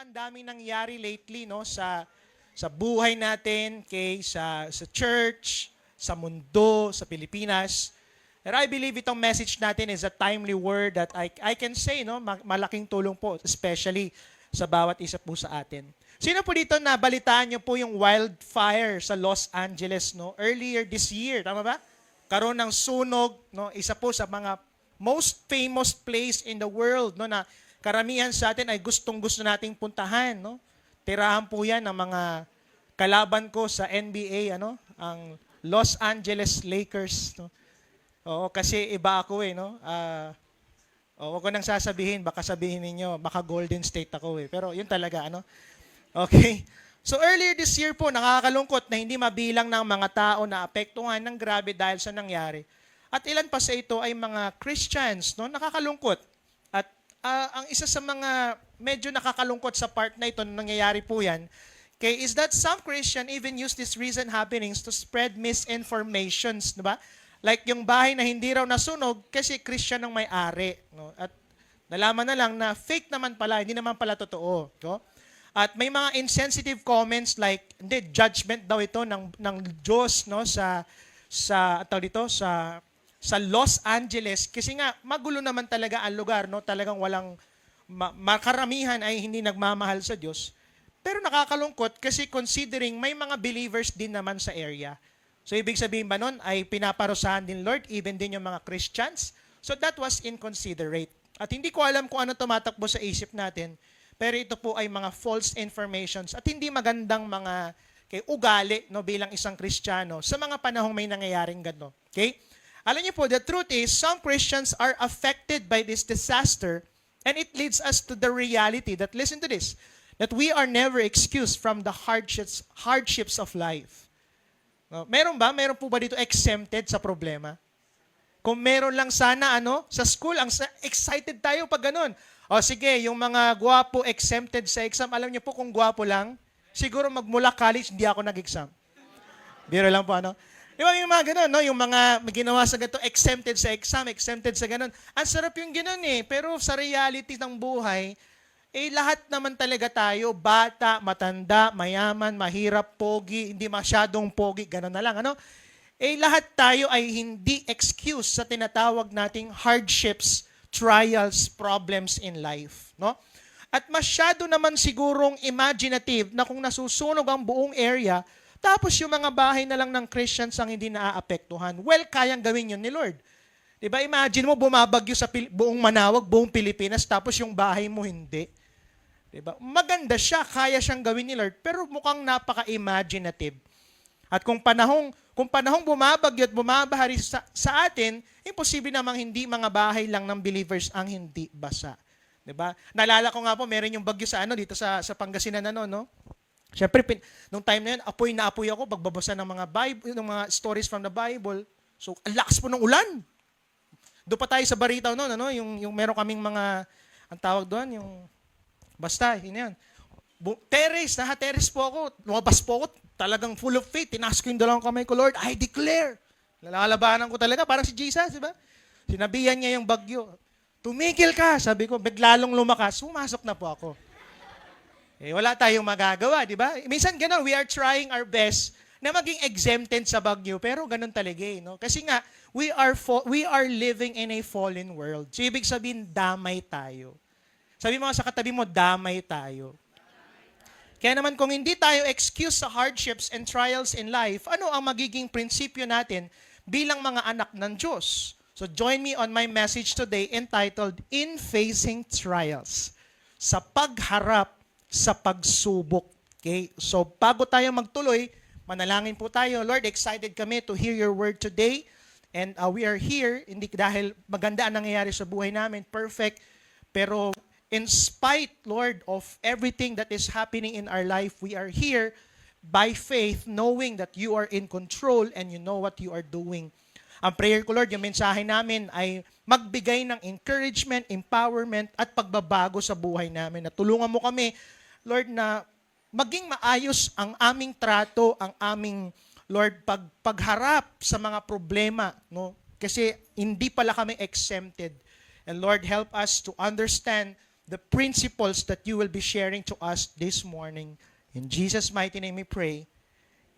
ang daming nangyari lately no sa buhay natin, sa church, sa mundo, sa Pilipinas. And I believe itong message natin is a timely word that I can say no, malaking tulong po especially sa bawat isa po sa atin. Sino po dito na balitaan niyo po yung wildfire sa Los Angeles no earlier this year, tama ba? Karoon ng sunog no, isa po sa mga most famous place in the world no na karamihan sa atin ay gustong-gusto nating puntahan no. Tirahan po 'yan ng mga kalaban ko sa NBA ano, ang Los Angeles Lakers no. Oo, kasi iba ako no. Wag ko nang sasabihin, baka sabihin ninyo, baka Golden State ako Pero yun talaga ano. Okay. So earlier this year po, nakakalungkot na hindi mabilang ng mga tao na apektuhan ng grabe dahil sa nangyari. At ilan pa sa ito ay mga Christians, no? Nakakalungkot. At ang isa sa mga medyo nakakalungkot sa part na ito, nangyayari po yan, is that some Christian even use these recent happenings to spread misinformations, di ba? Like yung bahay na hindi raw nasunog kasi Christian ang may-ari. No? At nalaman na lang na fake naman pala, hindi naman pala totoo. No? At may mga insensitive comments like, hindi, judgment daw ito ng Diyos no? Sa Los Angeles. Kasi nga, magulo naman talaga ang lugar. No? Talagang walang, makaramihan ay hindi nagmamahal sa Diyos. Pero nakakalungkot kasi considering may mga believers din naman sa area. So, ibig sabihin ba nun ay pinaparusahan din Lord, even din yung mga Christians? So, that was inconsiderate. At hindi ko alam kung ano tumatakbo sa isip natin, pero ito po ay mga false informations at hindi magandang mga ugali no, bilang isang Kristiyano sa mga panahong may nangyayaring gano'n. Okay? Alam niyo po, the truth is, some Christians are affected by this disaster and it leads us to the reality that, listen to this, that we are never excused from the hardships of life. No? Meron ba? Meron po ba dito exempted sa problema? Kung meron lang sana sa school, excited tayo pag ganun. O sige, yung mga gwapo exempted sa exam, alam niyo po kung gwapo lang, siguro magmula college, hindi ako nag-exam. Biro lang po Di ba yung mga ganun, no? Yung mga ginawa sa ganito, exempted sa exam, exempted sa ganun. Ang sarap yung ganun Pero sa reality ng buhay, lahat naman talaga tayo, bata, matanda, mayaman, mahirap, pogi, hindi masyadong pogi, ganun na lang, lahat tayo ay hindi excuse sa tinatawag nating hardships, trials, problems in life, no? At masyado naman sigurong imaginative na kung nasusunog ang buong area, tapos yung mga bahay na lang ng Christians ang hindi naaapektuhan. Well, kayang gawin yun ni Lord. Diba? Imagine mo, bumabagyo sa buong Manawag, buong Pilipinas, tapos yung bahay mo hindi. Diba? Maganda siya, kaya siyang gawin ni Lord, pero mukhang napaka-imaginative. At kung panahong bumabagyo at bumabahari sa atin, imposible namang hindi mga bahay lang ng believers ang hindi basa. 'Di ba? Naalala ko nga po, meron yung bagyo sa dito sa Pangasinan no? Syempre nung time na yun, apoy na apoy ako pagbabasa ng mga Bible, ng mga stories from the Bible. So, ang lakas po ng ulan. Doon pa tayo sa Baritaw noon, yung meron kaming mga ang tawag doon, yung basta, yun. Terrace po ako. Lumabas po ako, talagang full of faith. Tinaas ko yung dalawang kamay ko, Lord, I declare. Lalabanan ko talaga, parang si Jesus, di ba? Sinabihan niya yung bagyo. Tumigil ka, sabi ko, biglalong lumakas, pumasok na po ako. Wala tayong magagawa, di ba? Minsan ganun, we are trying our best na maging exempted sa bagyo, pero ganun talaga no? Kasi nga, we are living in a fallen world. So, ibig sabihin, damay tayo. Sabi mo sa katabi mo, damay tayo. Kaya naman kung hindi tayo excuse sa hardships and trials in life, ano ang magiging prinsipyo natin bilang mga anak ng Diyos? So join me on my message today entitled, In Facing Trials. Sa pagharap sa pagsubok. Okay? So bago tayo magtuloy, manalangin po tayo. Lord, excited kami to hear your word today. And we are here, hindi dahil maganda ang nangyayari sa buhay namin, perfect, pero in spite, Lord, of everything that is happening in our life, we are here by faith, knowing that you are in control and you know what you are doing. Ang prayer ko, Lord, yung mensahe namin ay magbigay ng encouragement, empowerment, at pagbabago sa buhay namin. At tulungan mo kami, Lord, na maging maayos ang aming trato, ang aming, Lord, pagharap sa mga problema. No? Kasi hindi pala kami exempted. And Lord, help us to understand the principles that you will be sharing to us this morning. In Jesus' mighty name we pray.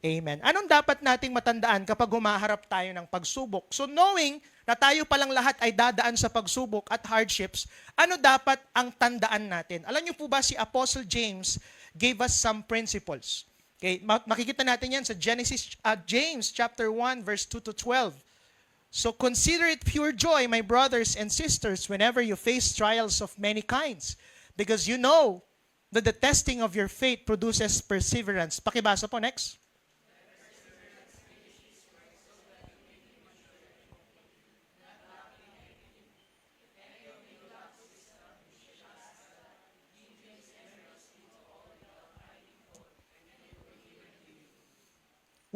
Amen. Anong dapat nating matandaan kapag humaharap tayo ng pagsubok? So knowing na tayo palang lahat ay dadaan sa pagsubok at hardships, ano dapat ang tandaan natin? Alam niyo po ba si Apostle James gave us some principles. Okay, makikita natin yan sa James chapter 1 verse 2 to 12. So consider it pure joy, my brothers and sisters, whenever you face trials of many kinds, because you know that the testing of your faith produces perseverance. Pakibasa po next.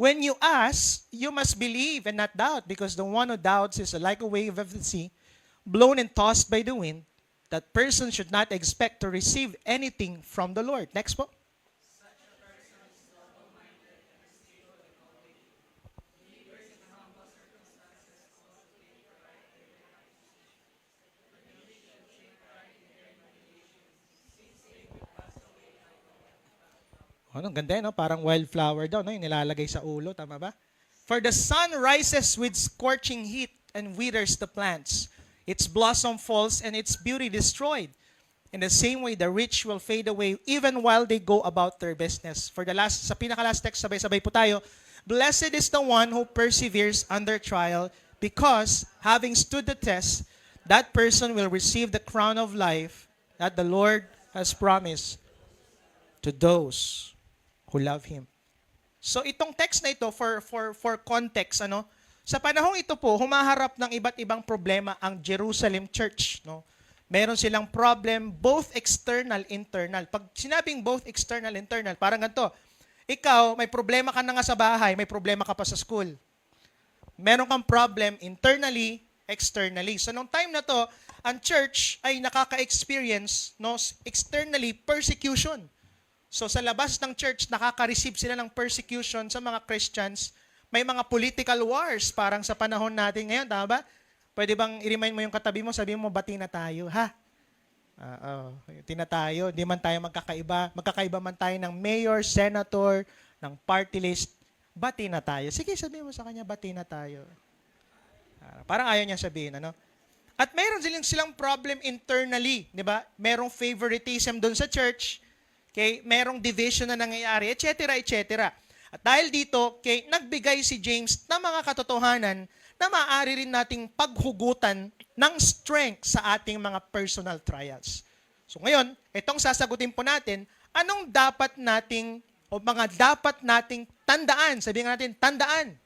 When you ask, you must believe and not doubt, because the one who doubts is like a wave of the sea, blown and tossed by the wind. That person should not expect to receive anything from the Lord. Next po. Ano, ganda yun, no? Parang wildflower daw, no? Yung nilalagay sa ulo, tama ba? For the sun rises with scorching heat and withers the plants. Its blossom falls and its beauty destroyed. In the same way, the rich will fade away even while they go about their business. For the last, sa pinaka-last text, sabay-sabay po tayo. Blessed is the one who perseveres under trial, because having stood the test, that person will receive the crown of life that the Lord has promised to those who love Him. So itong text na ito, for context, ano, sa panahong ito po, humaharap ng iba't ibang problema ang Jerusalem Church. No? Meron silang problem, both external, internal. Pag sinabing both external, internal, parang ganito, ikaw, may problema ka na nga sa bahay, may problema ka pa sa school. Meron kang problem internally, externally. So nung time na to, ang church ay nakaka-experience, no, externally, persecution. So sa labas ng church, nakaka-receive sila ng persecution sa mga Christians. May mga political wars, parang sa panahon natin ngayon, tama ba? Pwede bang i-remind mo yung katabi mo, sabihin mo, bati na tayo, ha? Tina tayo, di man tayo magkakaiba. Magkakaiba man tayo ng mayor, senator, ng party list, bati na tayo. Sige, sabihin mo sa kanya, bati na tayo. Parang ayaw niya sabihin, ano? At mayroon silang problem internally, di ba? Merong favoritism doon sa church, okay, merong division na nangyayari, etc., etc. At dahil dito, okay, nagbigay si James ng mga katotohanan na maaari rin nating paghugutan ng strength sa ating mga personal trials. So ngayon, itong sasagutin po natin, anong dapat nating, o mga dapat nating tandaan, sabihin natin, tandaan,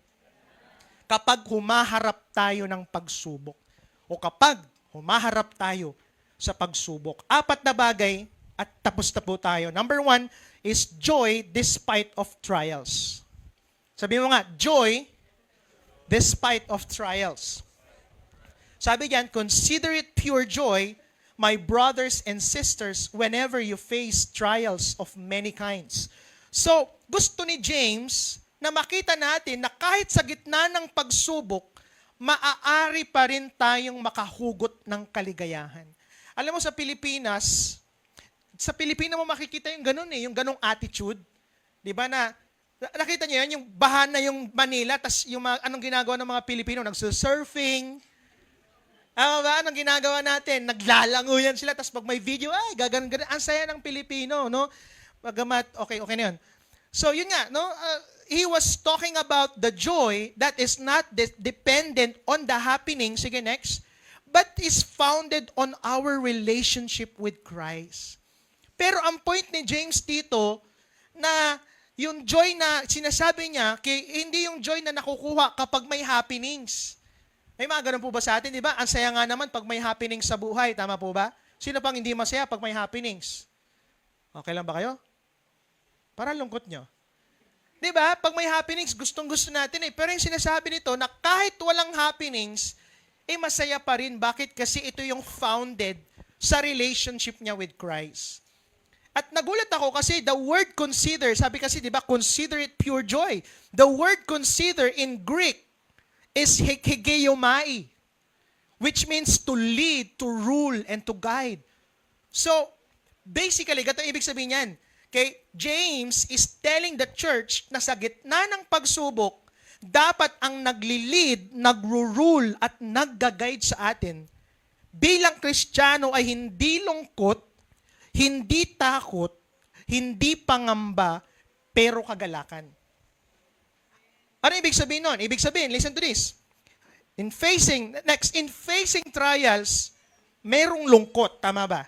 kapag humaharap tayo ng pagsubok, o kapag humaharap tayo sa pagsubok. 4 na bagay, at tapos na po tayo. Number 1 is joy despite of trials. Sabi mo nga, joy despite of trials. Sabi diyan, consider it pure joy, my brothers and sisters, whenever you face trials of many kinds. So, gusto ni James na makita natin na kahit sa gitna ng pagsubok, maaari pa rin tayong makahugot ng kaligayahan. Alam mo, sa Pilipino mo makikita yung ganun yung ganung attitude. Di ba na, nakita niyo yan, yung bahana yung Manila, tas yung anong ginagawa ng mga Pilipino, nagsusurfing. Anong ginagawa natin? Naglalango yan sila, tas pag may video, ay, gaganon. Ang saya ng Pilipino, no? Pagamat, okay na yun. So, yun nga, no? He was talking about the joy that is not dependent on the happening, sige next, but is founded on our relationship with Christ. Pero ang point ni James dito, na yung joy na sinasabi niya, hindi yung joy na nakukuha kapag may happenings. May mga ganun po ba sa atin, di ba? Ang saya nga naman pag may happenings sa buhay, tama po ba? Sino pang hindi masaya pag may happenings? Okay lang ba kayo? Para lungkot nyo. Di ba? Pag may happenings, gustong-gusto natin Pero yung sinasabi nito na kahit walang happenings, masaya pa rin. Bakit? Kasi ito yung founded sa relationship niya with Christ. At nagulat ako kasi the word consider, sabi kasi, di ba, consider it pure joy. The word consider in Greek is hegeomai, which means to lead, to rule, and to guide. So, basically, gato ibig sabihin niyan. Okay, James is telling the church na sa gitna ng pagsubok, dapat ang nagli-lead, nagro-rule at nagga-guide sa atin bilang Kristiyano ay hindi lungkot, hindi takot, hindi pangamba, pero kagalakan. Ano ibig sabihin nun? Ibig sabihin, listen to this. In facing trials, merong lungkot, tama ba?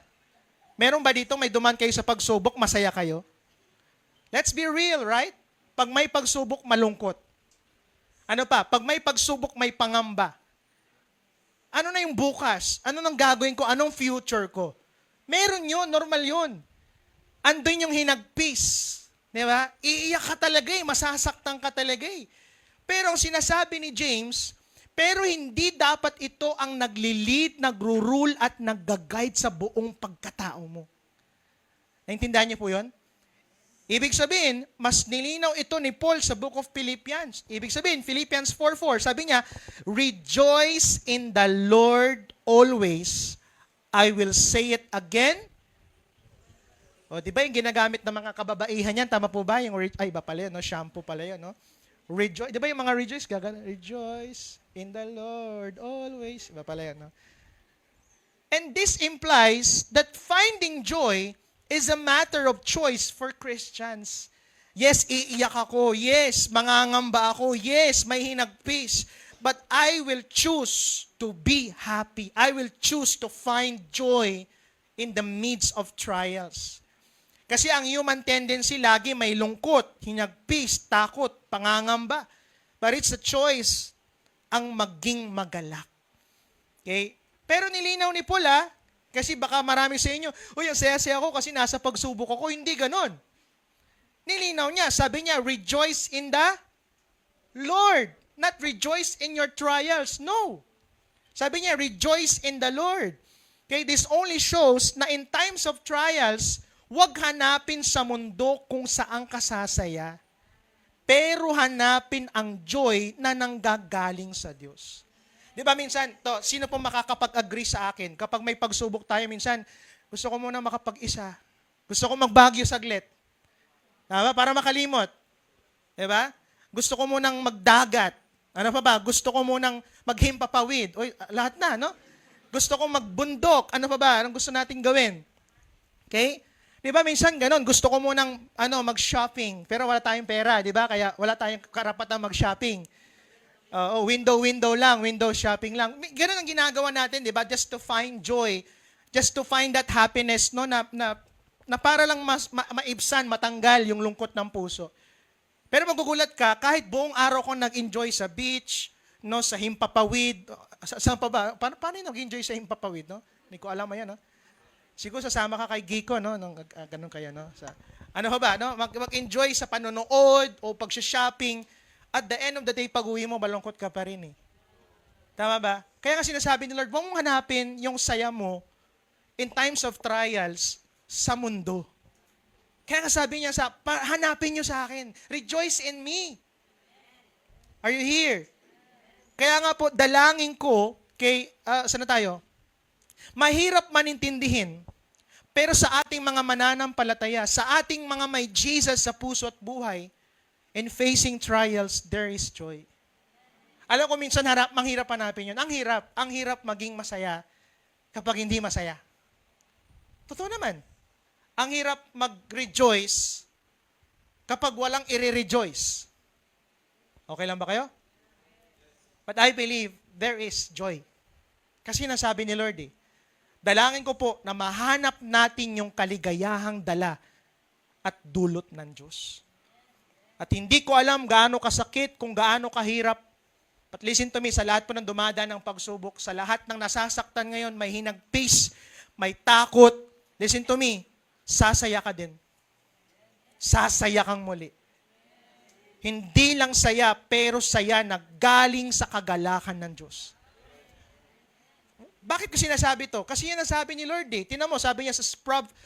Meron ba dito may duman kayo sa pagsubok, masaya kayo? Let's be real, right? Pag may pagsubok, malungkot. Ano pa? Pag may pagsubok, may pangamba. Ano na yung bukas? Ano nang gagawin ko? Anong future ko? Meron yun, normal yun. Andun yung hinagpis. Di ba? Iiyak ka talaga eh, masasaktan ka talaga eh. Pero ang sinasabi ni James, pero hindi dapat ito ang nagli-lead, nagro-rule at nagga-guide sa buong pagkatao mo. Naintindihan niyo po yun? Ibig sabihin, mas nilinaw ito ni Paul sa book of Philippians. Ibig sabihin, Philippians 4:4, sabi niya, rejoice in the Lord always. I will say it again. O, di ba yung ginagamit ng mga kababaihan yan? Tama po ba? Ay, iba pala yun, no? Shampoo pala yun, no? Rejoice. Di ba yung mga rejoice? Rejoice in the Lord always. Iba pala yan, no? And this implies that finding joy is a matter of choice for Christians. Yes, iiyak ako. Yes, mangangamba ako. Yes, may hinagpis. But I will choose to be happy. I will choose to find joy in the midst of trials. Kasi ang human tendency lagi may lungkot, hinagpis, takot, pangangamba. But it's a choice ang maging magalak. Okay? Pero nilinaw ni Paul, kasi baka marami sa inyo, uy, ang saya-saya ako kasi nasa pagsubok ako. Hindi ganon. Nilinaw niya, sabi niya, rejoice in the Lord. Not rejoice in your trials. No. Sabi niya, rejoice in the Lord. Okay, this only shows na in times of trials, huwag hanapin sa mundo kung saan ka sasaya, pero hanapin ang joy na nanggagaling sa Diyos. Di ba minsan, sino po makakapag-agree sa akin? Kapag may pagsubok tayo, minsan, gusto ko muna makapag-isa. Gusto ko magbagyo saglit. Tama? Para makalimot. Di ba? Gusto ko munang magdagat. Ano pa ba? Gusto ko munang maghimpapawid. Uy, lahat na, no? Gusto ko magbundok. Ano pa ba? Anong gusto nating gawin? Okay? Di ba minsan ganon, gusto ko munang mag-shopping, pero wala tayong pera, di ba? Kaya wala tayong karapatan mag-shopping. Window lang, window shopping lang. Ganon ang ginagawa natin, di ba? Just to find joy, just to find that happiness, no, na para lang maibsan, matanggal yung lungkot ng puso. Pero magugulat ka, kahit buong araw ko nag-enjoy sa beach, no, sa himpapawid, saan pa ba? Paano yung nag-enjoy sa himpapawid, no? Hindi ko alam yan, no? Siguro sasama ka kay Giko, no? Ganun kayo, no? Ano pa ba, no? Mag-enjoy sa panonood o pag-shopping. At the end of the day, pag-uwi mo, malungkot ka pa rin, eh. Tama ba? Kaya nga sinasabi ni Lord, huwag mong hanapin yung saya mo in times of trials sa mundo. Kaya nga sabi niya, hanapin niyo sa akin. Rejoice in me. Are you here? Kaya nga po, dalangin ko kay, saan na tayo? Mahirap man intindihin, pero sa ating mga mananampalataya, sa ating mga may Jesus sa puso at buhay, in facing trials, there is joy. Alam ko minsan manghirap hanapin yun. Ang hirap maging masaya kapag hindi masaya. Totoo naman. Ang hirap mag-rejoice kapag walang i-rejoice. Okay lang ba kayo? But I believe there is joy. Kasi nasabi ni Lord, dalangin ko po na mahanap natin yung kaligayahang dala at dulot ng Diyos. At hindi ko alam gaano kasakit, kung gaano kahirap. But listen to me, sa lahat po ng dumadaan ng pagsubok, sa lahat ng nasasaktan ngayon, may hinagpis, may takot. Listen to me, sasaya ka din. Sasaya kang muli. Hindi lang saya, pero saya na galing sa kagalakan ng Diyos. Bakit ko sinasabi to? Kasi yan ang sabi ni Lord, Tingnan mo, sabi niya sa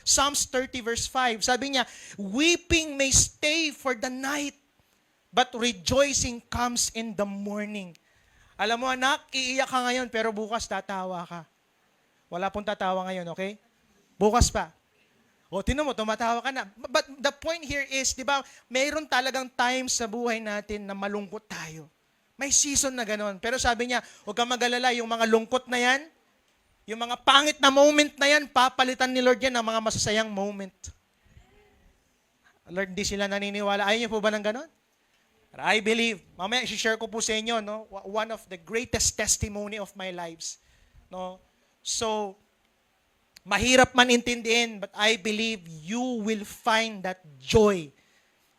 Psalms 30 verse 5, sabi niya, weeping may stay for the night, but rejoicing comes in the morning. Alam mo anak, iiyak ka ngayon, pero bukas tatawa ka. Wala pong tatawa ngayon, okay? Bukas pa. O, tinan mo, tumatawa ka na. But the point here is, di ba, mayroon talagang times sa buhay natin na malungkot tayo. May season na gano'n. Pero sabi niya, huwag kang mag-alala, yung mga lungkot na yan, yung mga pangit na moment na yan, papalitan ni Lord yan ng mga masasayang moment. Lord, di sila naniniwala. Ayaw niyo po ba ng gano'n? But I believe, mamaya i-share ko po sa inyo, no, one of the greatest testimony of my lives. No? So, mahirap man intindihin, but I believe you will find that joy,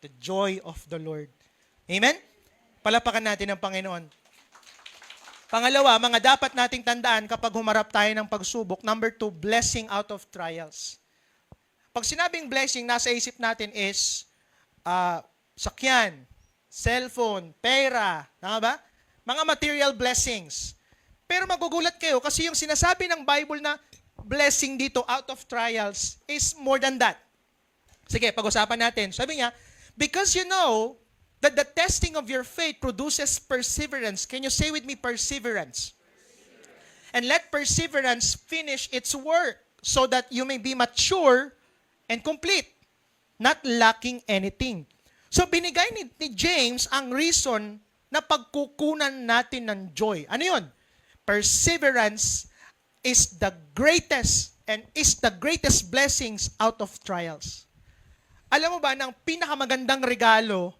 the joy of the Lord. Amen? Palapakan natin ang Panginoon. Pangalawa, mga dapat nating tandaan kapag humarap tayo ng pagsubok. Number 2, blessing out of trials. Pag sinabing blessing, nasa isip natin is sakyan, cellphone, pera, tama ba? Mga material blessings. Pero magugulat kayo kasi yung sinasabi ng Bible na blessing dito out of trials is more than that. Sige, pag-usapan natin. Sabi niya, because you know that the testing of your faith produces perseverance. Can you say with me, perseverance? And let perseverance finish its work so that you may be mature and complete, not lacking anything. So binigay ni James ang reason na pagkukunan natin ng joy. Ano yun? Perseverance is the greatest and is the greatest blessings out of trials. Alam mo ba, ng pinakamagandang regalo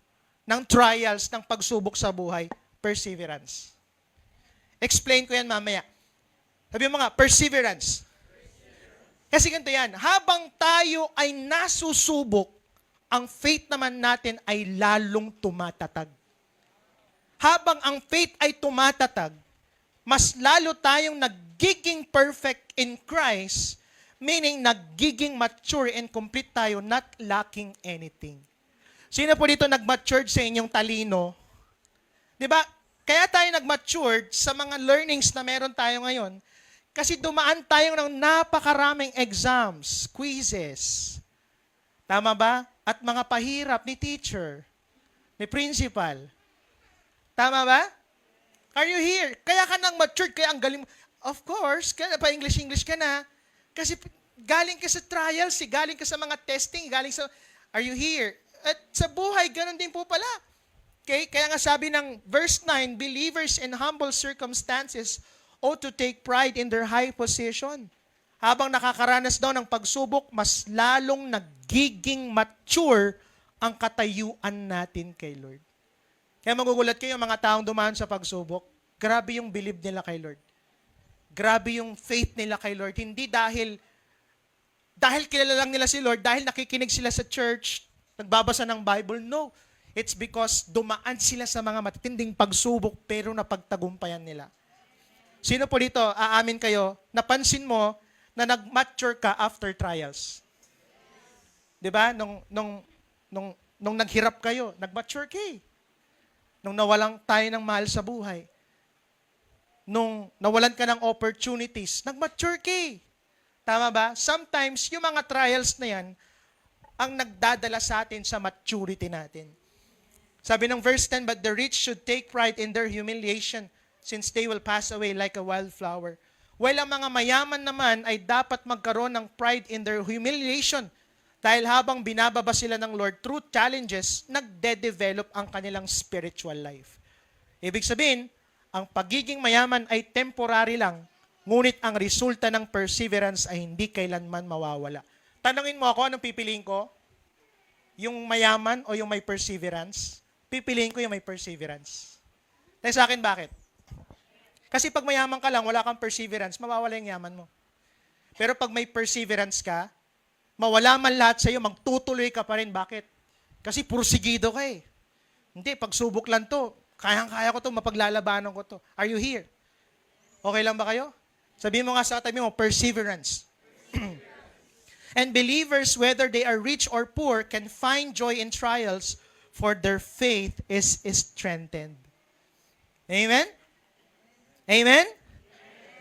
ng trials, ng pagsubok sa buhay, perseverance. Explain ko yan mamaya. Sabi mo nga, perseverance. Kasi ganito yan, habang tayo ay nasusubok, ang faith naman natin ay lalong tumatatag. Habang ang faith ay tumatatag, mas lalo tayong nagiging perfect in Christ, meaning nagiging mature and complete tayo, not lacking anything. Sino po dito nag-mature sa inyong talino? Di ba? Kaya tayo nag-mature sa mga learnings na meron tayo ngayon kasi dumaan tayo ng napakaraming exams, quizzes. Tama ba? At mga pahirap ni teacher, ni principal. Tama ba? Are you here? Kaya ka nang matured, kaya ang galing mo. Of course, kaya pa English ka na. Kasi galing ka sa trials, galing ka sa mga testing, galing sa... Are you here? At sa buhay, ganun din po pala. Okay? Kaya nga sabi ng verse 9, believers in humble circumstances ought to take pride in their high position. Habang nakakaranas daw ng pagsubok, mas lalong nagiging mature ang katayuan natin kay Lord. Kaya magugulat kayo mga taong dumaan sa pagsubok, grabe yung believe nila kay Lord. Grabe yung faith nila kay Lord. Hindi dahil kilala lang nila si Lord, dahil nakikinig sila sa church, nagbabasa ng Bible. No. It's because dumaan sila sa mga matitinding pagsubok pero napagtagumpayan nila. Sino po dito, aamin kayo, napansin mo na nag-mature ka after trials? 'Di ba? Nung naghirap kayo, nag-mature ka eh. Nung nawalan tayo ng mahal sa buhay, nung nawalan ka ng opportunities, nag-mature ka eh. Tama ba? Sometimes, yung mga trials na yan, ang nagdadala sa atin sa maturity natin. Sabi ng verse 10, but the rich should take pride in their humiliation, since they will pass away like a wildflower. While ang mga mayaman naman ay dapat magkaroon ng pride in their humiliation, dahil habang binababa sila ng Lord through challenges, nagde-develop ang kanilang spiritual life. Ibig sabihin, ang pagiging mayaman ay temporary lang, ngunit ang resulta ng perseverance ay hindi kailanman mawawala. Tanungin mo ako, anong pipiliin ko? Yung mayaman o yung may perseverance? Pipiliin ko yung may perseverance. Dahil sa akin, bakit? Kasi pag mayaman ka lang, wala kang perseverance, mawawala yung yaman mo. Pero pag may perseverance ka, mawala man lahat sa'yo, magtutuloy ka pa rin. Bakit? Kasi pursigido ka eh. Hindi, pagsubok lang to. Kayang-kaya ko to, mapaglalabanan ko to. Are you here? Okay lang ba kayo? Sabihin mo nga sa katabi mo, perseverance. And believers, whether they are rich or poor, can find joy in trials, for their faith is strengthened. Amen? Amen?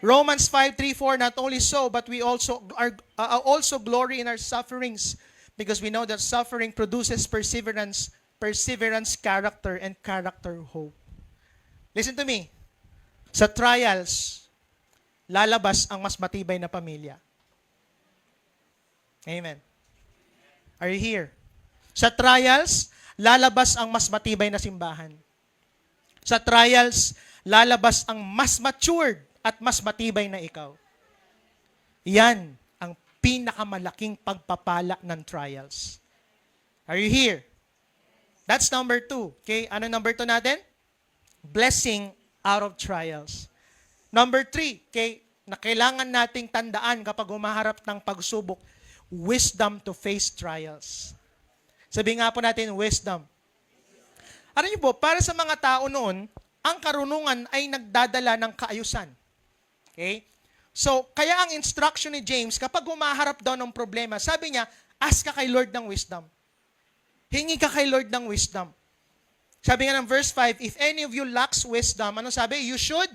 Romans 5:3-4, not only so, but we also also glory in our sufferings, because we know that suffering produces perseverance, character, and character hope. Listen to me. Sa trials, lalabas ang mas matibay na pamilya. Amen. Are you here? Sa trials, lalabas ang mas matibay na simbahan. Sa trials, lalabas ang mas matured at mas matibay na ikaw. Yan ang pinakamalaking pagpapala ng trials. Are you here? That's number 2. Okay, ano number 2 natin? Blessing out of trials. Number 3, okay, na kailangan nating tandaan kapag humaharap ng pagsubok, wisdom to face trials. Sabi nga po natin, wisdom. Alam niyo po, para sa mga tao noon, ang karunungan ay nagdadala ng kaayusan. Okay? So, kaya ang instruction ni James, kapag humaharap daw ng problema, sabi niya, ask ka kay Lord ng wisdom. Hingi ka kay Lord ng wisdom. Sabi nga ng verse 5, if any of you lacks wisdom, ano sabi? You should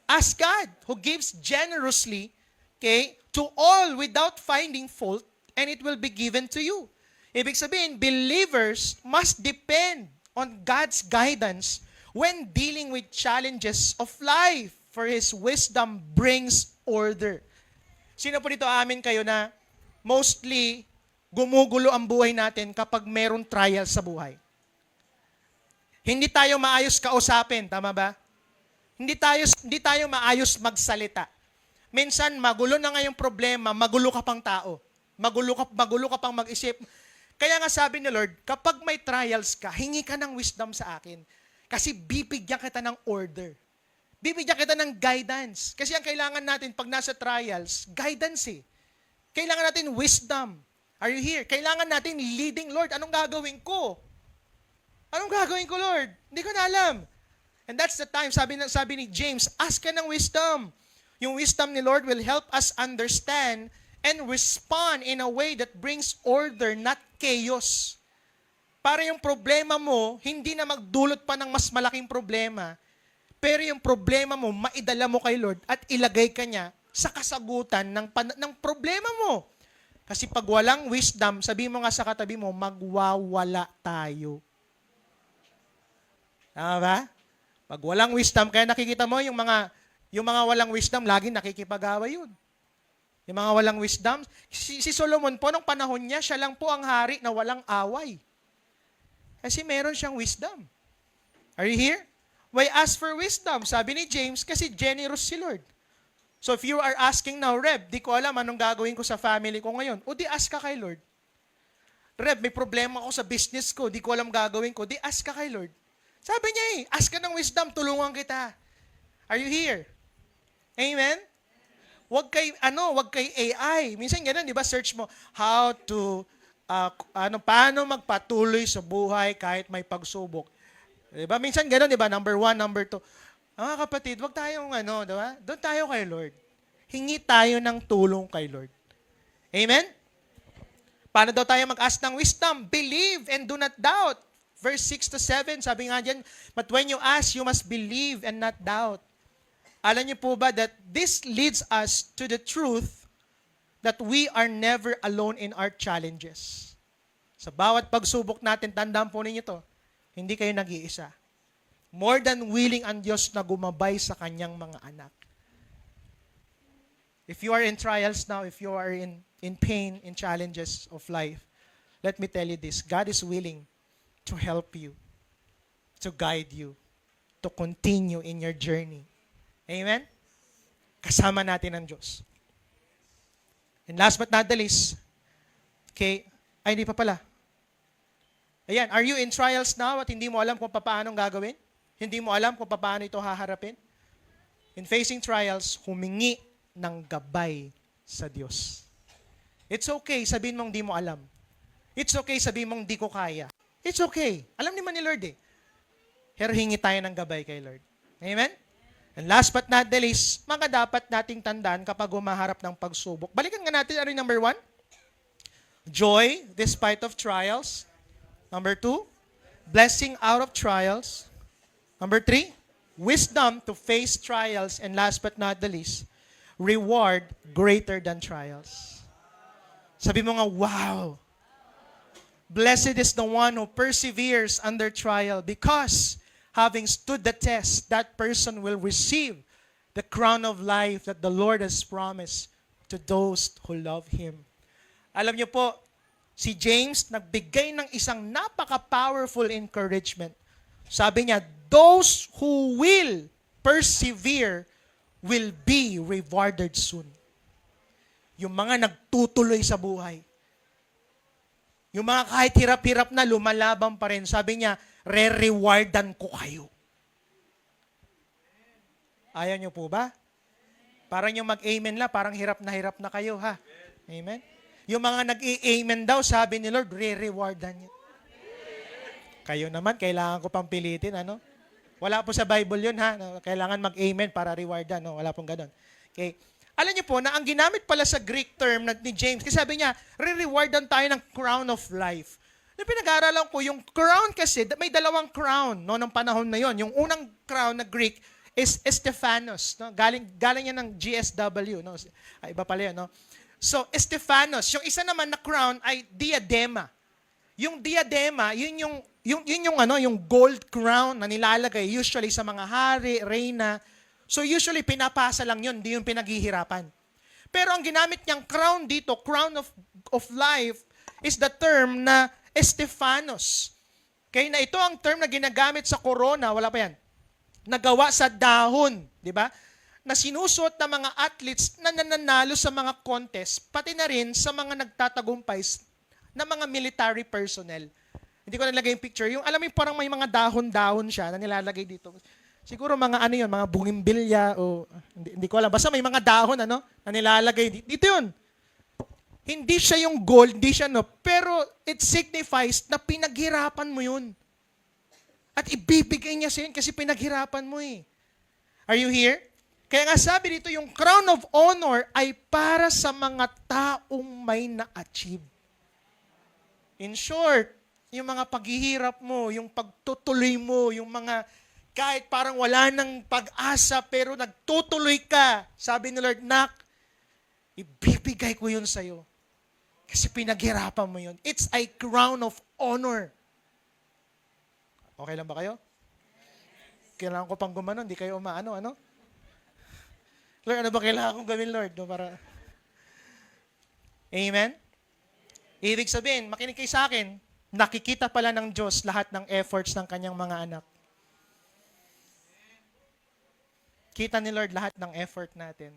ask God, who gives generously, okay, to all without finding fault, and it will be given to you. Ibig sabihin, believers must depend on God's guidance when dealing with challenges of life, for His wisdom brings order. Sino po dito amin kayo na mostly gumugulo ang buhay natin kapag merong trial sa buhay? Hindi tayo maayos kausapin, tama ba? Hindi tayo maayos magsalita. Minsan, magulo na nga yung problema, magulo ka pang tao. Magulo ka pang mag-isip. Kaya nga sabi ni Lord, kapag may trials ka, hingi ka ng wisdom sa akin. Kasi bibigyan kita ng order. Bibigyan kita ng guidance. Kasi ang kailangan natin pag nasa trials, guidance eh. Kailangan natin wisdom. Are you here? Kailangan natin leading, Lord. Anong gagawin ko? Anong gagawin ko, Lord? Hindi ko na alam. And that's the time, sabi ni James, ask ka ng wisdom. Yung wisdom ni Lord will help us understand and respond in a way that brings order, not chaos. Para yung problema mo, hindi na magdulot pa ng mas malaking problema. Pero yung problema mo, maidala mo kay Lord at ilagay ka niya sa kasagutan ng problema mo. Kasi pag walang wisdom, sabi mo nga sa katabi mo, magwawala tayo. Tama ba? Pag walang wisdom, kaya nakikita mo yung mga walang wisdom, laging nakikipag-away yun. Yung mga walang wisdom, si Solomon po, nung panahon niya, siya lang po ang hari na walang away. Kasi meron siyang wisdom. Are you here? Why ask for wisdom? Sabi ni James, kasi generous si Lord. So if you are asking now, Reb, di ko alam anong gagawin ko sa family ko ngayon. O di ask ka kay Lord. Reb, may problema ako sa business ko, di ko alam gagawin ko. Di ask ka kay Lord. Sabi niya ask ka ng wisdom, tulungan kita. Are you here? Amen? Wag kay AI. Minsan ganun, di ba, search mo, how to, paano magpatuloy sa buhay kahit may pagsubok. Di ba? Minsan ganun, di ba, number 1, number 2. Mga kapatid, wag tayong, di ba? Doon tayo kay Lord. Hingi tayo ng tulong kay Lord. Amen? Paano daw tayo mag-ask ng wisdom? Believe and do not doubt. Verse 6-7, sabi nga dyan, but when you ask, you must believe and not doubt. Alam niyo po ba that this leads us to the truth that we are never alone in our challenges. Sa bawat pagsubok natin, tandaan po ninyo to, hindi kayo nag-iisa. More than willing ang Diyos na gumabay sa kanyang mga anak. If you are in trials now, if you are in pain, in challenges of life, let me tell you this, God is willing to help you, to guide you, to continue in your journey. Amen? Kasama natin ang Diyos. And last but not the least, okay, hindi pa pala. Ayan, are you in trials now at hindi mo alam kung paano gagawin? Hindi mo alam kung paano ito haharapin? In facing trials, humingi ng gabay sa Diyos. It's okay, sabihin mong di mo alam. It's okay, sabihin mong di ko kaya. It's okay. Alam naman ni Lord eh. Pero hingi tayo ng gabay kay Lord. Amen? And last but not the least, mga dapat nating tandaan kapag humaharap ng pagsubok. Balikan nga natin, ano yung number 1? Joy despite of trials. Number 2, blessing out of trials. Number 3, wisdom to face trials. And last but not the least, reward greater than trials. Sabi mo nga, wow! Blessed is the one who perseveres under trial because having stood the test, that person will receive the crown of life that the Lord has promised to those who love Him. Alam niyo po, si James nagbigay ng isang napaka-powerful encouragement. Sabi niya, those who will persevere will be rewarded soon. Yung mga nagtutuloy sa buhay. Yung mga kahit hirap-hirap na lumalaban pa rin, sabi niya, re-rewardan ko kayo. Ayaw niyo po ba? Parang yung mag-amen la, parang hirap na kayo, ha? Amen? Yung mga nag-i-amen daw, sabi ni Lord, re-rewardan niyo. Kayo naman, kailangan ko pang pilitin, ano? Wala po sa Bible yun, ha? Kailangan mag-amen para rewardan, no? Wala pong ganun. Okay? Alam niyo po na ang ginamit pala sa Greek term ni James, kasi sabi niya, re-rewardan tayo ng crown of life. Yung pinag-aaralan ko, yung crown kasi, may dalawang crown, no, ng panahon na yon. Yung unang crown na Greek is Stephanos, no? Galing yan ng GSW, no? Iba pala yun, no? So, Stephanos, yung isa naman na crown ay diadema. Yung diadema, yun yung gold crown na nilalagay usually sa mga hari, reyna. So usually pinapasa lang yun, hindi yung pinaghihirapan. Pero ang ginamit niyang crown dito, crown of life, is the term na Stephanos. Okay, na ito ang term na ginagamit sa corona, wala pa yan, nagawa sa dahon, di ba? Na sinusuot ng mga athletes na nananalo sa mga contest, pati na rin sa mga nagtatagumpay na mga military personnel. Hindi ko nalagay yung picture. Yung alam mo parang may mga dahon-dahon siya na nilalagay dito. Siguro mga ano yun, mga bungimbilya o hindi ko alam. Basta may mga dahon na nilalagay dito. Dito yun. Hindi siya yung gold, hindi siya pero it signifies na pinaghirapan mo yun. At ibibigay niya sa yun kasi pinaghirapan mo eh. Are you here? Kaya nga sabi dito, yung crown of honor ay para sa mga taong may na-achieve. In short, yung mga paghihirap mo, yung pagtutuloy mo, yung mga kahit parang wala nang pag-asa pero nagtutuloy ka. Sabi ni Lord, Nak, ibibigay ko yun sa'yo. Kasi pinaghirapan mo yun. It's a crown of honor. Okay lang ba kayo? Kailangan ko pang gumanon, di kayo umaano, ano? Lord, ano ba kailangan kong gawin, Lord? No, para... Amen? Ibig sabihin, makinig kayo sa akin, nakikita pala ng Diyos lahat ng efforts ng kanyang mga anak. Kita ni Lord lahat ng effort natin.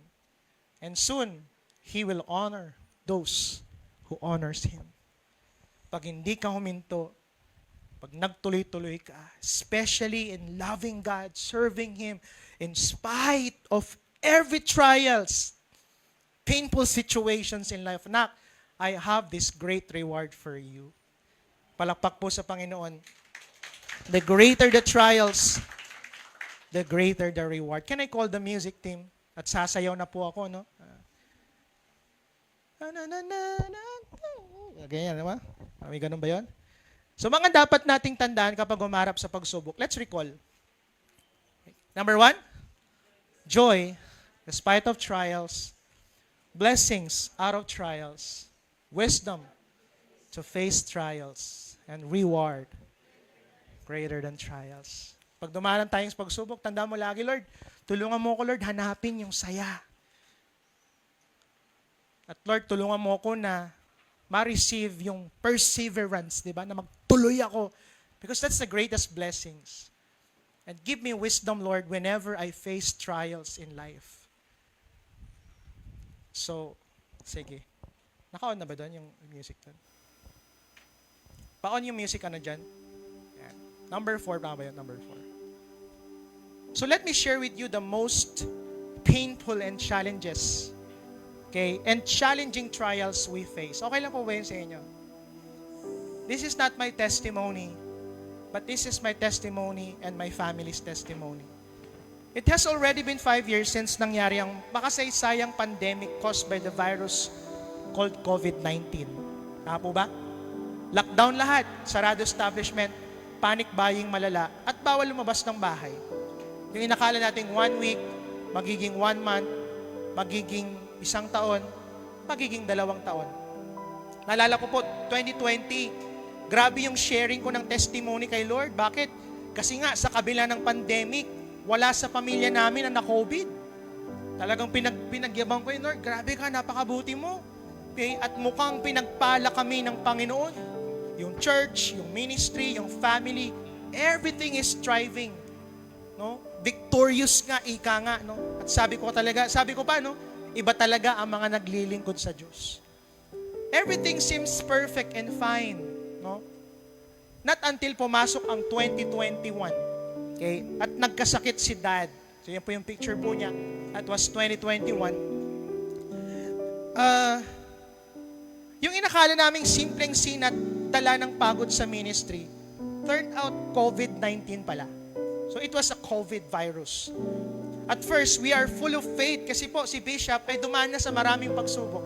And soon, He will honor those who honors Him. Pag hindi ka huminto, pag nagtuloy-tuloy ka, especially in loving God, serving Him, in spite of every trials, painful situations in life, Nak, I have this great reward for you. Palakpak po sa Panginoon. The greater the trials, the greater the reward. Can I call the music team? At sasayaw na po ako, no? Ganyan, diba? May ganun ba yun? So mga dapat nating tandaan kapag umarap sa pagsubok. Let's recall. Number 1, joy despite of trials, blessings out of trials, wisdom to face trials, and reward greater than trials. Pag dumanan tayong pagsubok, tandaan mo lagi, Lord, tulungan mo ko, Lord, hanapin yung saya. At Lord, tulungan mo ko na ma-receive yung perseverance, di ba? Na magtuloy ako. Because that's the greatest blessings. And give me wisdom, Lord, whenever I face trials in life. So, sige. Naka-on na ba doon yung music doon? Pa-on yung music dyan? Yan. Number 4, tama ba yun? Number 4. So let me share with you the most painful and challenges, okay, and challenging trials we face. Okay lang po ba yun sa inyo? This is not my testimony, but this is my testimony and my family's testimony. It has already been 5 years since nangyari ang makasaysayang pandemic caused by the virus called COVID-19. Tama po ba? Lockdown lahat, sarado establishment, panic buying malala, at bawal lumabas ng bahay. Yung inakala nating 1 week, magiging 1 month, magiging 1 taon, magiging 2 taon. Naalala ko po, 2020, grabe yung sharing ko ng testimony kay Lord. Bakit? Kasi nga, sa kabila ng pandemic, wala sa pamilya namin na na-COVID. Talagang pinagyabang ko yun, Lord, grabe ka, napakabuti mo. Okay? At mukhang pinagpala kami ng Panginoon. Yung church, yung ministry, yung family, everything is thriving. No? Victorious nga, ika nga. No? At sabi ko pa, no? Iba talaga ang mga naglilingkod sa Diyos. Everything seems perfect and fine. No? Not until pumasok ang 2021. Okay? At nagkasakit si Dad. So yan po yung picture po niya. That was 2021. Yung inakala naming simpleng sin at dala ng pagod sa ministry, turned out COVID-19 pala. So it was a COVID virus. At first, we are full of faith kasi po si Bishop ay dumaan na sa maraming pagsubok.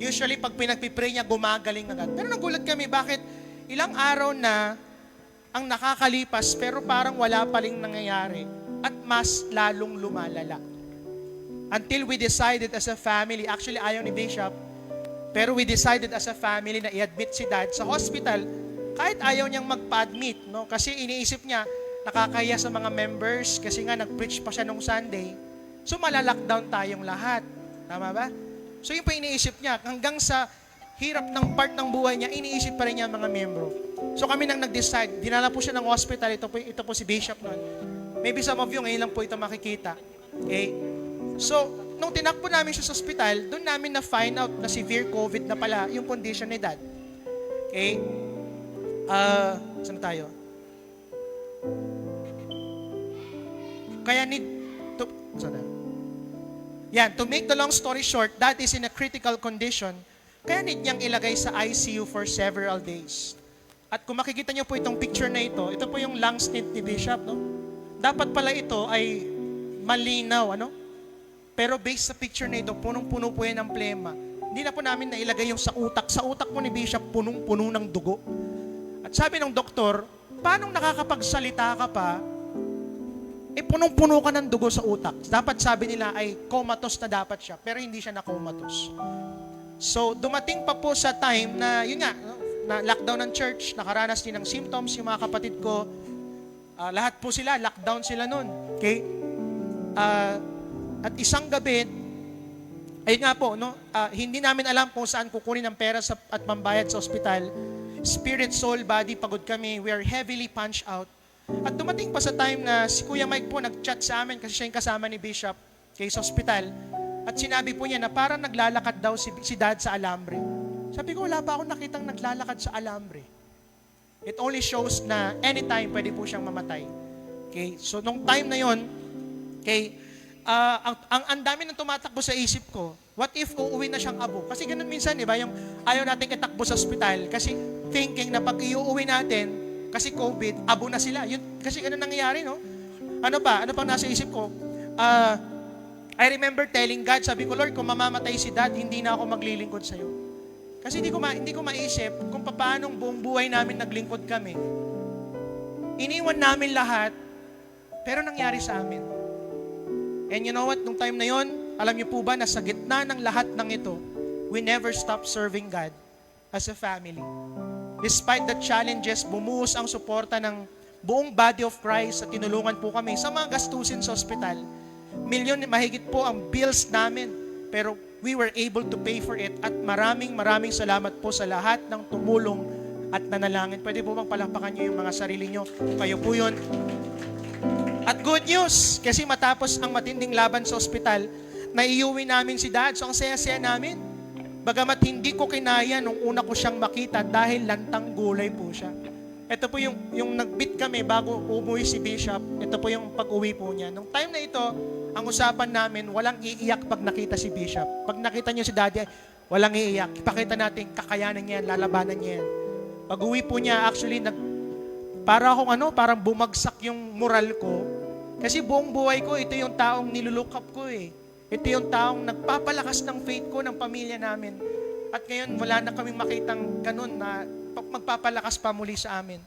Usually, pag pinagpipray niya, gumagaling agad. Pero nagulat kami, bakit ilang araw na ang nakakalipas pero parang wala pa ring nangyayari at mas lalong lumalala. Until we decided as a family, actually ayaw ni Bishop, pero we decided as a family na i-admit si Dad sa hospital kahit ayaw niyang magpa-admit, no? Kasi iniisip niya, nakakaya sa mga members kasi nga nag-preach pa siya nung Sunday. So malalockdown tayong lahat. Tama ba? So yun pa iniisip niya. Hanggang sa hirap ng part ng buhay niya, iniisip pa rin niya ang mga membro. So kami nang nag-decide, dinala po siya ng hospital, ito po si Bishop noon. Maybe some of you ngayon lang po ito makikita. Okay? So, nung tinakbo namin siya sa hospital, doon namin na-find out na severe COVID na pala yung condition ni Dad. Okay? Saan tayo? Kaya to make the long story short, Dad is in a critical condition, kaya need niyang ilagay sa ICU for several days. At kung makikita niyo po itong picture na ito po yung lung stint ni Bishop, no? Dapat pala ito ay malinaw, ano? Pero based sa picture na ito, punong-puno po yan ng plema. Hindi na po namin nailagay yung sa utak. Sa utak po ni Bishop, punong-puno ng dugo. At sabi ng doktor, paano nakakapagsalita ka pa, punong-puno ka ng dugo sa utak. Dapat sabi nila ay comatose na dapat siya, pero hindi siya na comatose. So, dumating pa po sa time na, yun nga, na lockdown ng church, nakaranas din ng symptoms, yung mga kapatid ko, lahat po sila, lockdown sila nun. Okay? At isang gabi, ayun nga po, no, hindi namin alam kung saan kukunin ang pera at pambayad sa ospital. Spirit, soul, body, pagod kami. We are heavily punched out. At dumating pa sa time na si Kuya Mike po nag-chat sa amin kasi siya yung kasama ni Bishop sa ospital. At sinabi po niya na parang naglalakad daw si Dad sa alambre. Sabi ko, wala pa akong nakitang naglalakad sa alambre. It only shows na anytime pwede po siyang mamatay. Okay? So, nung time na yon, okay, ang dami nang tumatakbo sa isip ko, what if uuwi na siyang abo? Kasi ganun minsan, di ba? Yung ayaw natin itakbo sa ospital kasi thinking na pag iuwi natin, kasi COVID, abo na sila. Yun, kasi ganun nangyayari, no? Ano pang nasa isip ko? I remember telling God, sabi ko, Lord, kung mamamatay si Dad, hindi na ako maglilingkod sa'yo. Kasi hindi ko maisip kung paano buong buhay namin naglingkod kami. Iniwan namin lahat, pero nangyari sa amin. And you know what? Nung time na yon, alam niyo po ba na sa gitna ng lahat ng ito, we never stop serving God as a family. Despite the challenges, bumuhos ang suporta ng buong body of Christ at tinulungan po kami sa mga gastusin sa ospital. Mahigit po ang bills namin, pero we were able to pay for it at maraming salamat po sa lahat ng tumulong at nanalangin. Pwede po bang palakpakan niyo yung mga sarili niyo? Kayo po yun. At good news, kasi matapos ang matinding laban sa ospital, naiuwi namin si Dad. So ang saya-saya namin. Bagamat hindi ko kinaya nung una ko siyang makita dahil lantang gulay po siya. Ito po yung nag-meet kami bago umuwi si Bishop. Ito po yung pag-uwi po niya. Nung time na ito, ang usapan namin, walang iiyak pag nakita si Bishop. Pag nakita niyo si Daddy, walang iiyak. Ipakita natin, kakayanan niya yan, lalabanan niya yan. Pag-uwi po niya, actually, parang bumagsak yung moral ko. Kasi buong buhay ko, ito yung taong nilulook up ko eh. Ito yung taong nagpapalakas ng faith ko, ng pamilya namin. At ngayon, wala na kaming makitang ganun na magpapalakas pa muli sa amin.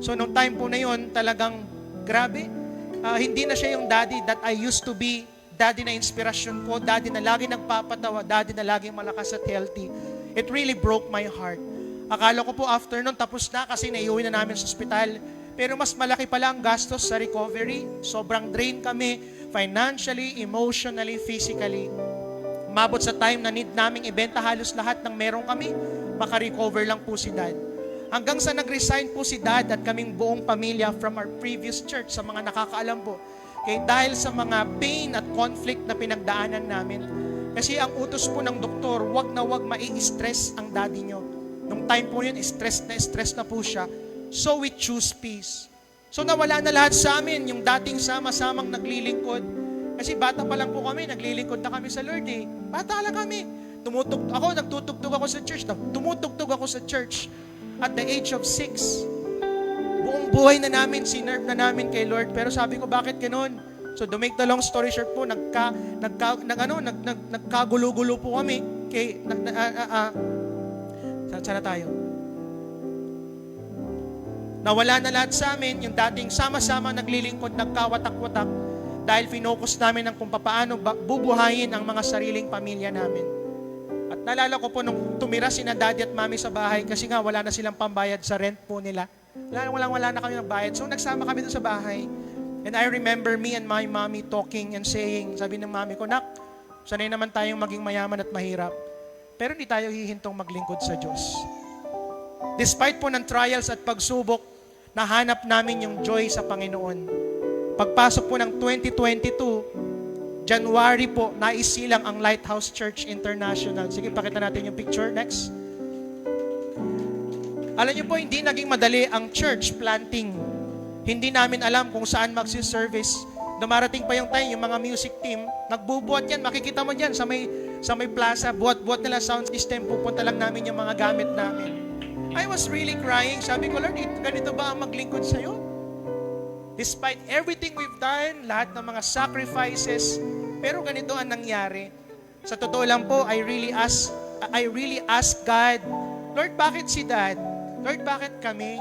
So, nung time po na yun, talagang grabe. Hindi na siya yung daddy that I used to be. Daddy na inspirasyon ko, daddy na lagi nagpapatawa, daddy na laging malakas at healthy. It really broke my heart. Akala ko po after nun, tapos na kasi naiuwi na namin sa ospital. Pero mas malaki pala ang gastos sa recovery. Sobrang drain kami financially, emotionally, physically. umabot sa time na need naming ibenta halos lahat ng meron kami, makarecover lang po si Dad. Hanggang sa nag-resign po si Dad at kaming buong pamilya from our previous church, sa mga nakakaalam po. Kaya dahil sa mga pain at conflict na pinagdaanan namin, kasi ang utos po ng doktor, wag na wag mai-stress ang daddy nyo. Nung time po yun, stress na po siya. So we choose peace. So nawala na lahat sa amin, yung dating sama-samang naglilingkod. Kasi bata pa lang po kami, naglilingkod na kami sa Lord eh. Bata lang kami. Nagtutugtog ako sa church. Tumutugtog ako sa church at the age of 6. Buong buhay na namin, sinerve na namin kay Lord. Pero sabi ko, bakit ganoon? So to make the long story short po, nagkagulo-gulo po kami. Sana tayo. Nawala na lahat sa amin, yung dating sama-sama naglilingkod, nagkawatak-watak dahil finokus namin ang kung paano bubuhayin ang mga sariling pamilya namin. At naalala ko po nung tumira sina daddy at mami sa bahay kasi nga wala na silang pambayad sa rent po nila. Wala na kami ng bayad. So nagsama kami doon sa bahay. And I remember me and my mommy talking and saying, sabi ng mami ko, "Nak, sanay naman tayong maging mayaman at mahirap. Pero hindi tayo hihintong maglingkod sa Diyos." Despite po ng trials at pagsubok, nahanap namin yung joy sa Panginoon. Pagpasok po ng 2022, January po, naisilang ang Lighthouse Church International. Sige, pakita natin yung picture. Next. Alam niyo po, hindi naging madali ang church planting. Hindi namin alam kung saan magsiservice. Dumarating pa yung time, yung mga music team, nagbubuhat yan. Makikita mo dyan sa may plaza, buhat-buhat nila sound system, pupunta lang namin yung mga gamit namin. I was really crying. Sabi ko, Lord, ganito ba ang maglingkod sa'yo? Despite everything we've done, lahat ng mga sacrifices, pero ganito ang nangyari. Sa totoo lang po, I really ask God, Lord, bakit si Dad? Lord, bakit kami?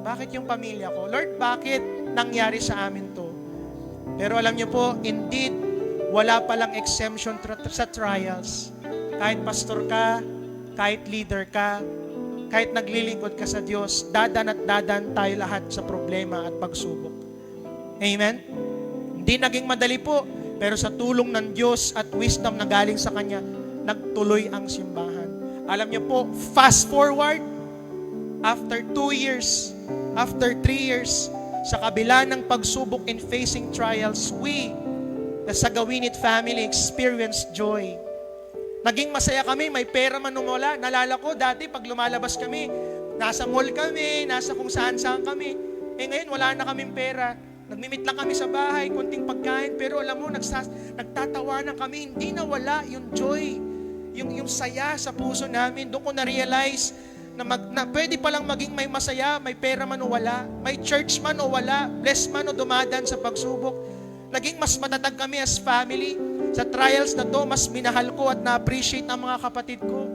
Bakit yung pamilya ko? Lord, bakit nangyari sa amin to? Pero alam niyo po, indeed, wala palang exemption sa trials. Kahit pastor ka, kahit leader ka, kahit naglilingkod ka sa Diyos, dadan at dadan tayo lahat sa problema at pagsubok. Amen? Hindi naging madali po, pero sa tulong ng Diyos at wisdom na galing sa Kanya, nagtuloy ang simbahan. Alam niyo po, fast forward, after 2 years, after 3 years, sa kabila ng pagsubok and facing trials, we, the Sagawinit family, experienced joy. Naging masaya kami, may pera man wala. Nalala ko, dati pag lumalabas kami, nasa mall kami, nasa kung saan-saan kami. Ngayon, wala na kaming pera. Nagmimit lang kami sa bahay, konting pagkain, pero alam mo, nagtatawanan kami, hindi nawala yung joy, yung saya sa puso namin. Doon ko na-realize na pwede palang maging may masaya, may pera man o wala, may church man o wala, blessed man o dumadan sa pagsubok. Naging mas matatag kami as family. Sa trials na to, mas minahal ko at na-appreciate ang mga kapatid ko.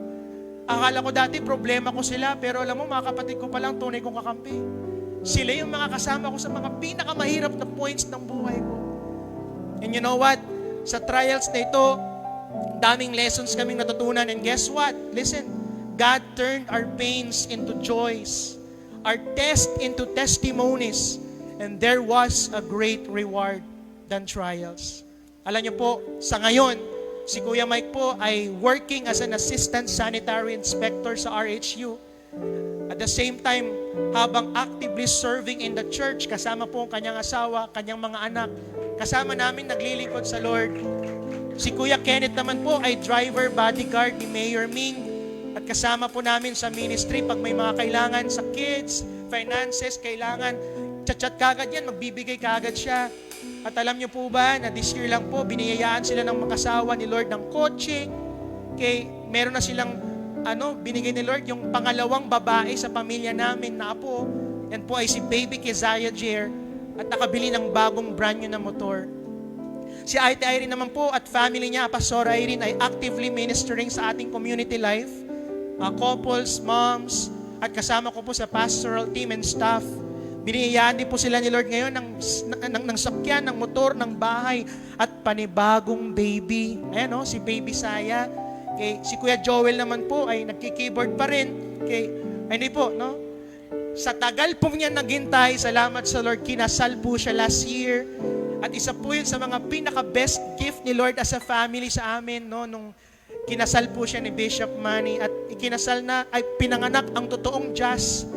Akala ko dati problema ko sila, pero alam mo, mga kapatid ko palang tunay kong kakampi. Sila yung mga kasama ko sa mga pinakamahirap na points ng buhay ko. And you know what? Sa trials na ito, daming lessons kaming natutunan. And guess what? Listen, God turned our pains into joys, our test into testimonies, and there was a great reward than trials. Alam niyo po, sa ngayon, si Kuya Mike po ay working as an assistant sanitary inspector sa RHU. At the same time, habang actively serving in the church, kasama po ang kanyang asawa, kanyang mga anak, kasama namin naglilingkod sa Lord. Si Kuya Kenneth naman po ay driver bodyguard ni Mayor Ming. At kasama po namin sa ministry pag may mga kailangan sa kids, finances, kailangan, chat-chat kagad yan, magbibigay kagad siya. At alam niyo po ba na this year lang po, biniyayaan sila ng mag-asawa ni Lord ng kotse. Meron na silang binigay ni Lord yung pangalawang babae sa pamilya namin na apo. Yan po ay si Baby Keziah Jer at nakabili ng bagong brand new na motor. Si Ate Irene naman po at family niya, Pastor Irene, ay actively ministering sa ating community life. Couples, moms, at kasama ko po sa pastoral team and staff. Biniyayaan din po sila ni Lord ngayon ng sakyan, ng motor, ng bahay, at panibagong baby. Ayan si Baby Saya. Si Kuya Joel naman po ay nagki-keyboard pa rin. Hindi po, sa tagal po niya naghintay, salamat sa Lord, kinasal po siya last year. At isa po yun sa mga pinaka-best gift ni Lord as a family sa amin, no, nung kinasal po siya ni Bishop Manny at pinanganak ang totoong Jazz.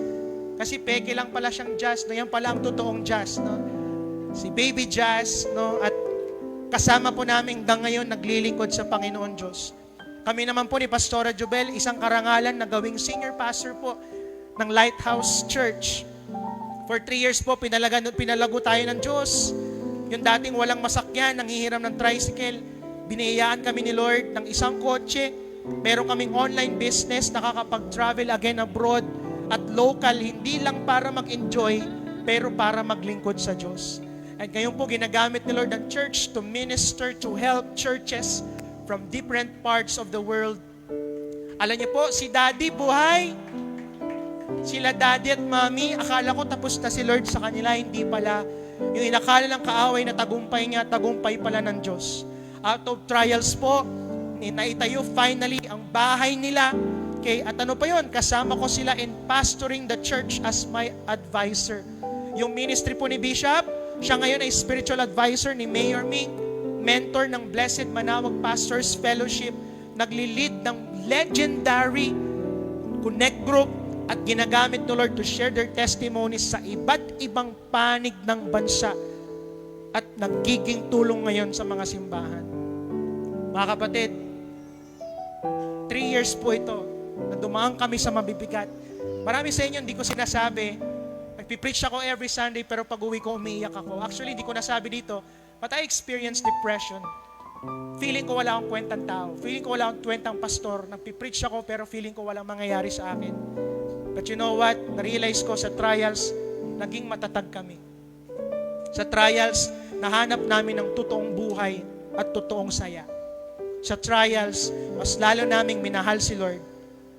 Kasi peke lang pala siyang Jazz, no, yan pala ang totoong Jazz, no. Si Baby Jazz, no, at kasama po namin hanggang ngayon naglilingkod sa Panginoon Diyos. Kami naman po ni Pastora Jubel, isang karangalan na gawing senior pastor po ng Lighthouse Church. For 3 years po, pinalago tayo ng Diyos. Yung dating walang masakyan, nanghihiram ng tricycle, biniyayaan kami ni Lord ng isang kotse. Meron kaming online business, nakakapag-travel again abroad at local, hindi lang para mag-enjoy, pero para maglingkod sa Diyos. At ngayon po, ginagamit ni Lord ang church to minister, to help churches from different parts of the world. Alam niyo po, si Daddy buhay. Sila Daddy at Mommy, akala ko tapos na si Lord sa kanila, hindi pala. Yung inakala ng kaaway na tagumpay niya, tagumpay pala ng Diyos. Out of trials po, naitayo finally ang bahay nila. Okay, at ano pa yun? Kasama ko sila in pastoring the church as my advisor. Yung ministry po ni Bishop, siya ngayon ay spiritual advisor ni Mayor Ming, mentor ng Blessed Manawag Pastors Fellowship, nagli-lead ng legendary Connect Group at ginagamit ni Lord to share their testimonies sa iba't ibang panig ng bansa at nagiging tulong ngayon sa mga simbahan. Mga kapatid, 3 years po ito na dumaan kami sa mabibigat. Marami sa inyo hindi ko sinasabi. Nagpipreach ako every Sunday pero pag uwi ko umiiyak ako. Actually, hindi ko nasabi dito, but I experienced depression. Feeling ko wala akong kwentang tao. Feeling ko wala akong kwentang pastor. Nagpipreach ako pero feeling ko walang mangyayari sa akin. But you know what? Na-realize ko sa trials, naging matatag kami. Sa trials, nahanap namin ng totoong buhay at totoong saya. Sa trials, mas lalo naming minahal si Lord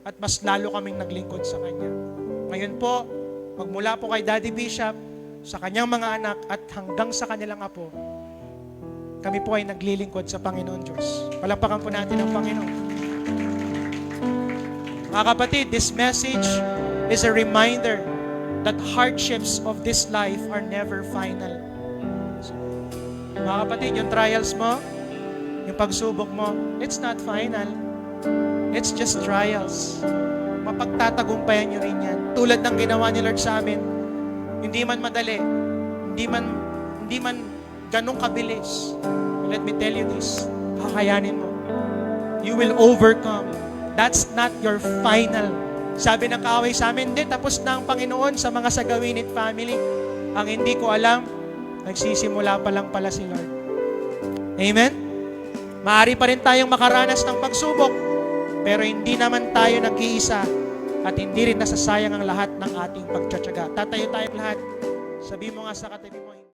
at mas lalo kaming naglingkod sa Kanya. Ngayon po, magmula po kay Daddy Bishop, sa kanyang mga anak at hanggang sa kanilang apo, kami po ay naglilingkod sa Panginoon Diyos. Palakpakan po natin ang Panginoon. Mga kapatid, this message is a reminder that hardships of this life are never final. Mga kapatid, yung trials mo, yung pagsubok mo, it's not final. It's just trials. Mapagtatagumpayan nyo rin yan. Tulad ng ginawa ni Lord sa amin, hindi man madali, hindi man ganong kabilis. Let me tell you this, kakayanin mo. You will overcome. That's not your final. Sabi ng kaaway sa amin, hindi, tapos na ang Panginoon sa mga Sagawinit family. Ang hindi ko alam, nagsisimula pa lang pala si Lord. Amen? Maaari pa rin tayong makaranas ng pagsubok, pero hindi naman tayo nag-iisa at hindi rin nasasayang ang lahat ng ating pagtsatsaga. Tatayo tayong lahat. Sabi mo nga sa katabi mo,